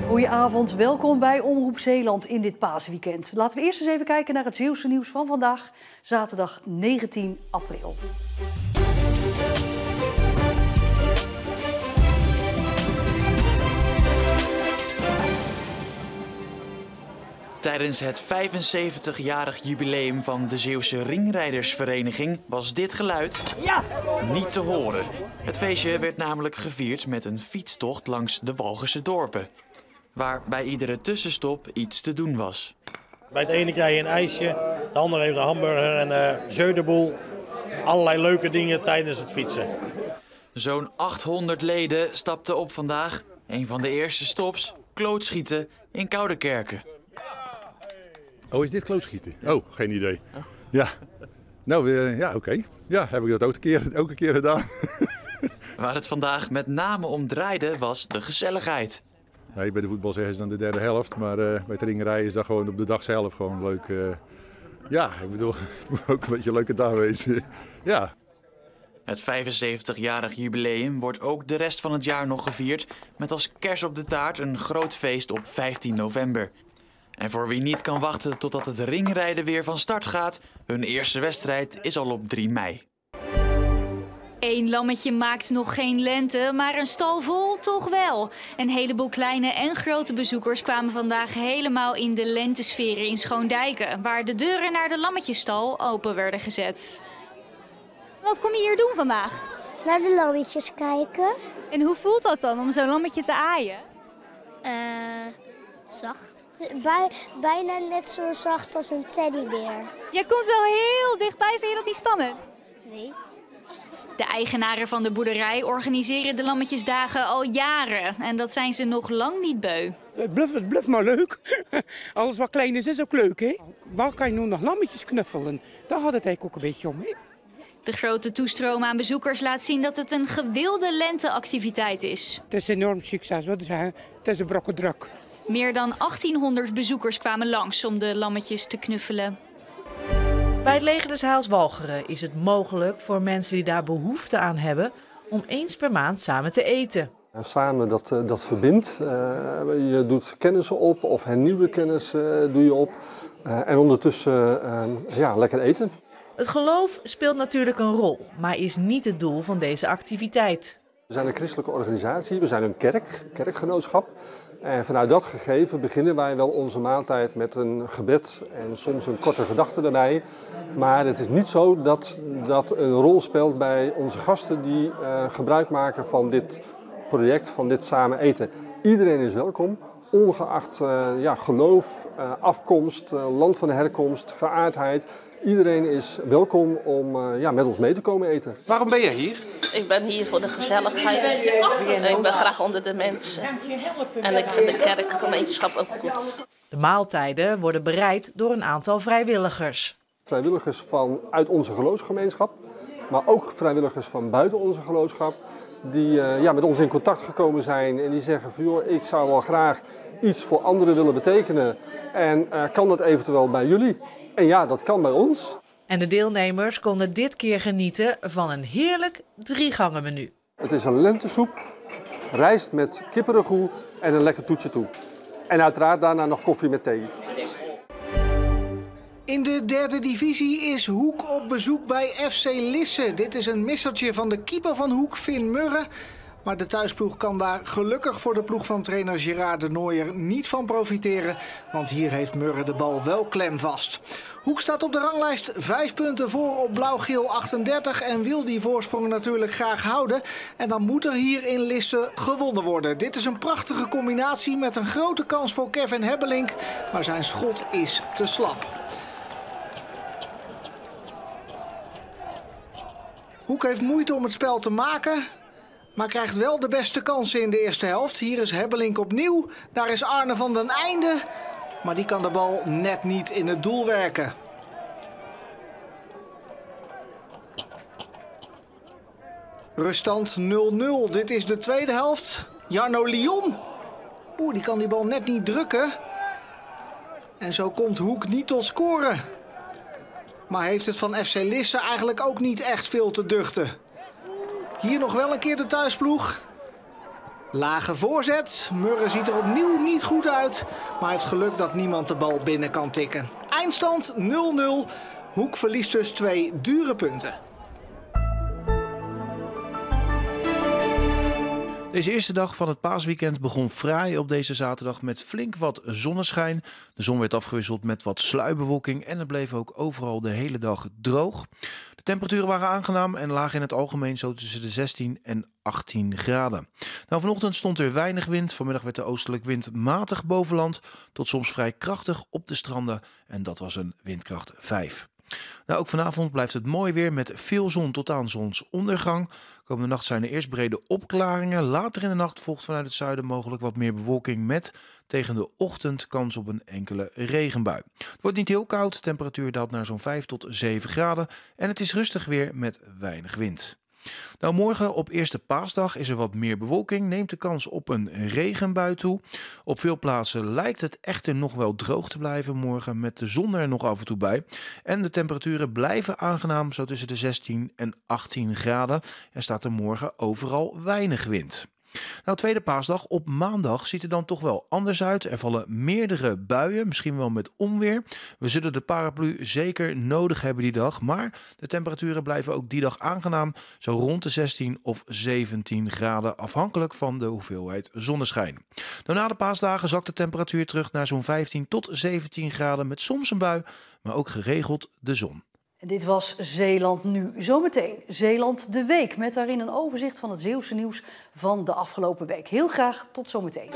Goedenavond, welkom bij Omroep Zeeland in dit paasweekend. Laten we eerst eens even kijken naar het Zeeuwse nieuws van vandaag, zaterdag 19 april. Tijdens het 75-jarig jubileum van de Zeeuwse Ringrijdersvereniging was dit geluid niet te horen. Het feestje werd namelijk gevierd met een fietstocht langs de Walcherse dorpen, waar bij iedere tussenstop iets te doen was. Bij het ene krijg je een ijsje, de andere heeft een hamburger en een jeu de boel. Allerlei leuke dingen tijdens het fietsen. Zo'n 800 leden stapten op vandaag. Een van de eerste stops, klootschieten in Koudekerke. Oh, is dit klootschieten? Oh, geen idee. Ja, nou ja, oké. Ja, heb ik dat ook een keer gedaan. Waar het vandaag met name om draaide was de gezelligheid. Nee, bij de voetbal zeggen ze dan de derde helft, maar bij het ringrijden is dat gewoon op de dag zelf gewoon leuk. Ja, ik bedoel, het moet ook een beetje een leuke dag wezen. Ja. Het 75-jarig jubileum wordt ook de rest van het jaar nog gevierd met als kers op de taart een groot feest op 15 november. En voor wie niet kan wachten totdat het ringrijden weer van start gaat, hun eerste wedstrijd is al op 3 mei. Eén lammetje maakt nog geen lente, maar een stal vol toch wel. Een heleboel kleine en grote bezoekers kwamen vandaag helemaal in de lentesferen in Schoondijken, waar de deuren naar de lammetjesstal open werden gezet. Wat kom je hier doen vandaag? Naar de lammetjes kijken. En hoe voelt dat dan om zo'n lammetje te aaien? Zacht. Bijna net zo zacht als een teddybeer. Jij komt wel heel dichtbij, vind je dat niet spannend? Nee. De eigenaren van de boerderij organiseren de lammetjesdagen al jaren. En dat zijn ze nog lang niet beu. Het blijft maar leuk. Alles wat klein is ook leuk, hè? Waar kan je nu nog lammetjes knuffelen? Daar had het eigenlijk ook een beetje om, hè? De grote toestroom aan bezoekers laat zien dat het een gewilde lenteactiviteit is. Het is een enorm succes, wat zeggen. Het is een brokken druk. Meer dan 1800 bezoekers kwamen langs om de lammetjes te knuffelen. Bij het Leger des Heils Walcheren is het mogelijk voor mensen die daar behoefte aan hebben om eens per maand samen te eten. Samen dat verbindt. Je doet kennissen op of hernieuwde kennis doe je op. En ondertussen lekker eten. Het geloof speelt natuurlijk een rol, maar is niet het doel van deze activiteit. We zijn een christelijke organisatie, we zijn een kerkgenootschap. En vanuit dat gegeven beginnen wij wel onze maaltijd met een gebed en soms een korte gedachte daarbij. Maar het is niet zo dat dat een rol speelt bij onze gasten die gebruik maken van dit project, van dit samen eten. Iedereen is welkom, ongeacht geloof, afkomst, land van herkomst, geaardheid. Iedereen is welkom om met ons mee te komen eten. Waarom ben je hier? Ik ben hier voor de gezelligheid. Ik ben graag onder de mensen. En ik vind de kerkgemeenschap ook goed. De maaltijden worden bereid door een aantal vrijwilligers. Vrijwilligers uit onze geloofsgemeenschap, maar ook vrijwilligers van buiten onze geloofschap. Die met ons in contact gekomen zijn en die zeggen van joh, ik zou wel graag iets voor anderen willen betekenen. En kan dat eventueel bij jullie? En ja, dat kan bij ons. En de deelnemers konden dit keer genieten van een heerlijk 3-gangenmenu. Het is een lentesoep, rijst met kippenragout en een lekker toetje toe. En uiteraard daarna nog koffie met thee. In de derde divisie is Hoek op bezoek bij FC Lisse. Dit is een missertje van de keeper van Hoek, Finn Murre. Maar de thuisploeg kan daar gelukkig voor de ploeg van trainer Gerard de Nooijer niet van profiteren. Want hier heeft Murre de bal wel klemvast. Hoek staat op de ranglijst 5 punten voor op blauw-geel 38 en wil die voorsprong natuurlijk graag houden. En dan moet er hier in Lisse gewonnen worden. Dit is een prachtige combinatie met een grote kans voor Kevin Hebbelink. Maar zijn schot is te slap. Hoek heeft moeite om het spel te maken, maar krijgt wel de beste kansen in de eerste helft. Hier is Hebbelink opnieuw. Daar is Arne van den Einde. Maar die kan de bal net niet in het doel werken. Ruststand 0-0. Dit is de tweede helft. Jarno Lyon. Die kan die bal net niet drukken. En zo komt Hoek niet tot scoren. Maar heeft het van FC Lisse eigenlijk ook niet echt veel te duchten. Hier nog wel een keer de thuisploeg. Lage voorzet. Murre ziet er opnieuw niet goed uit. Maar heeft geluk dat niemand de bal binnen kan tikken. Eindstand 0-0. Hoek verliest dus 2 dure punten. Deze eerste dag van het paasweekend begon fraai op deze zaterdag met flink wat zonneschijn. De zon werd afgewisseld met wat sluierbewolking en het bleef ook overal de hele dag droog. De temperaturen waren aangenaam en lagen in het algemeen zo tussen de 16 en 18 graden. Nou, vanochtend stond er weinig wind. Vanmiddag werd de oostelijke wind matig boven land tot soms vrij krachtig op de stranden en dat was een windkracht 5. Nou, ook vanavond blijft het mooi weer met veel zon tot aan zonsondergang. Komende nacht zijn er eerst brede opklaringen. Later in de nacht volgt vanuit het zuiden mogelijk wat meer bewolking met tegen de ochtend kans op een enkele regenbui. Het wordt niet heel koud, de temperatuur daalt naar zo'n 5 tot 7 graden en het is rustig weer met weinig wind. Nou, morgen op eerste paasdag is er wat meer bewolking, neemt de kans op een regenbui toe. Op veel plaatsen lijkt het echter nog wel droog te blijven morgen met de zon er nog af en toe bij. En de temperaturen blijven aangenaam zo tussen de 16 en 18 graden. Er staat er morgen overal weinig wind. Nou, tweede paasdag op maandag ziet er dan toch wel anders uit. Er vallen meerdere buien, misschien wel met onweer. We zullen de paraplu zeker nodig hebben die dag. Maar de temperaturen blijven ook die dag aangenaam. Zo rond de 16 of 17 graden afhankelijk van de hoeveelheid zonneschijn. Nou, na de paasdagen zakt de temperatuur terug naar zo'n 15 tot 17 graden. Met soms een bui, maar ook geregeld de zon. En dit was Zeeland Nu. Zometeen Zeeland de Week met daarin een overzicht van het Zeeuwse nieuws van de afgelopen week. Heel graag tot zometeen.